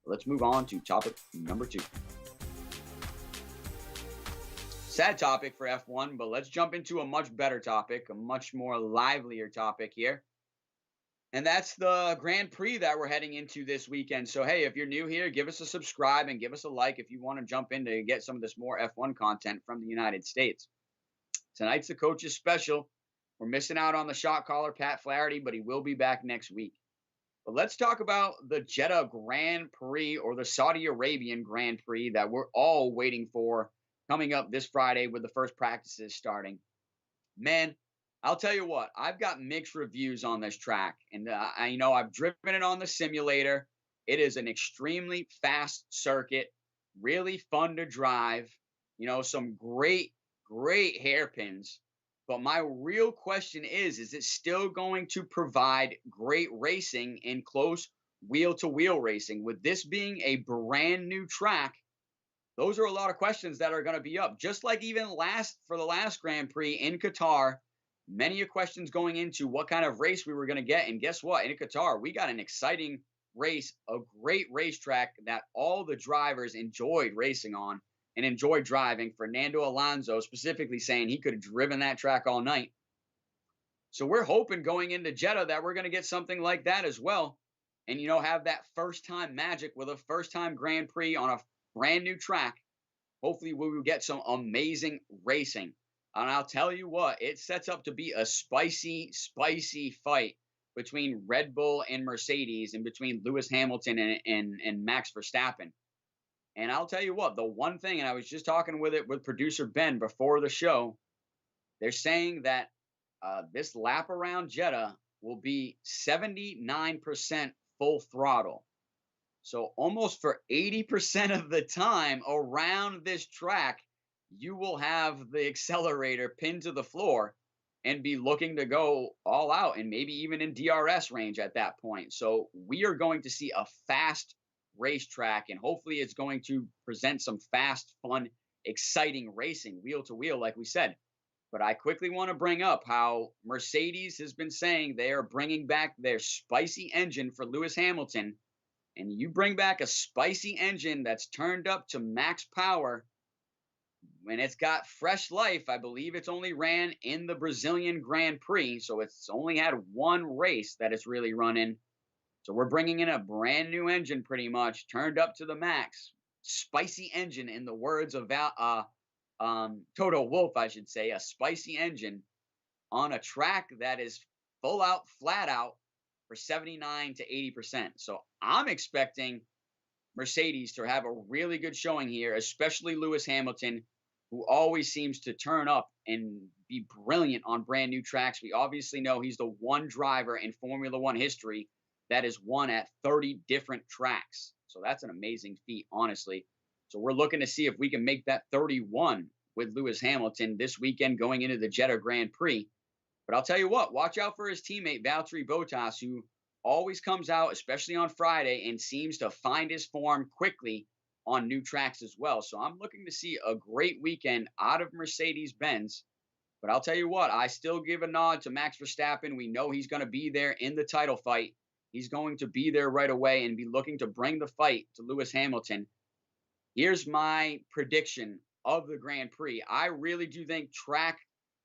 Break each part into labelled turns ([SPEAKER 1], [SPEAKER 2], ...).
[SPEAKER 1] Let's move on to topic number 2. Sad topic for F1, but let's jump into a much better topic, a much more livelier topic here. And that's the Grand Prix that we're heading into this weekend. So, hey, if you're new here, give us a subscribe and give us a like if you want to jump in to get some of this more F1 content from the United States. Tonight's the coach's special. We're missing out on the shot caller, Pat Flaherty, but he will be back next week. But let's talk about the Jeddah Grand Prix, or the Saudi Arabian Grand Prix, that we're all waiting for coming up this Friday with the first practices starting. Man, I'll tell you what, I've got mixed reviews on this track. And, I've driven it on the simulator. It is an extremely fast circuit, really fun to drive, some great hairpins. But my real question is it still going to provide great racing in close wheel-to-wheel racing? With this being a brand new track, those are a lot of questions that are going to be up. Just like even for the last Grand Prix in Qatar, many questions going into what kind of race we were going to get. And guess what? In Qatar, we got an exciting race, a great racetrack that all the drivers enjoyed racing on and enjoyed driving. Fernando Alonso specifically saying he could have driven that track all night. So we're hoping going into Jeddah that we're going to get something like that as well. And, have that first-time magic with a first-time Grand Prix on a brand new track. Hopefully we will get some amazing racing. And I'll tell you what, it sets up to be a spicy fight between Red Bull and Mercedes, and between Lewis Hamilton and Max Verstappen. And I'll tell you what, the one thing, and I was just talking with producer Ben before the show, they're saying that this lap around Jeddah will be 79% full throttle. So almost for 80% of the time around this track, you will have the accelerator pinned to the floor and be looking to go all out, and maybe even in DRS range at that point. So we are going to see a fast racetrack, and hopefully it's going to present some fast, fun, exciting racing, wheel to wheel, like we said. But I quickly want to bring up how Mercedes has been saying they are bringing back their spicy engine for Lewis Hamilton. And you bring back a spicy engine that's turned up to max power, when it's got fresh life. I believe it's only ran in the Brazilian Grand Prix, so it's only had one race that it's really run in. So we're bringing in a brand new engine, pretty much turned up to the max. Spicy engine, in the words of Toto Wolff, I should say, a spicy engine on a track that is full out, flat out for 79 to 80%. So I'm expecting Mercedes to have a really good showing here, especially Lewis Hamilton, who always seems to turn up and be brilliant on brand new tracks. We obviously know he's the one driver in Formula One history that has won at 30 different tracks. So that's an amazing feat, honestly. So we're looking to see if we can make that 31 with Lewis Hamilton this weekend going into the Jeddah Grand Prix. But I'll tell you what, watch out for his teammate, Valtteri Bottas, who always comes out, especially on Friday, and seems to find his form quickly on new tracks as well. So I'm looking to see a great weekend out of Mercedes-Benz. But I'll tell you what, I still give a nod to Max Verstappen. We know he's going to be there in the title fight. He's going to be there right away and be looking to bring the fight to Lewis Hamilton. Here's my prediction of the Grand Prix. I really do think track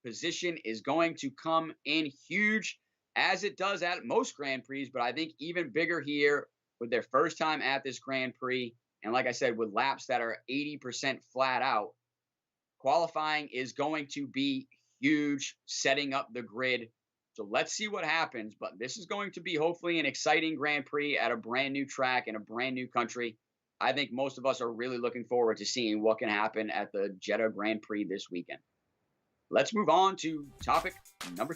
[SPEAKER 1] position is going to come in huge, as it does at most Grand Prix, but I think even bigger here with their first time at this Grand Prix. And like I said, with laps that are 80% flat out, qualifying is going to be huge, setting up the grid. So let's see what happens. But this is going to be hopefully an exciting Grand Prix at a brand new track in a brand new country. I think most of us are really looking forward to seeing what can happen at the Jeddah Grand Prix this weekend. Let's move on to topic number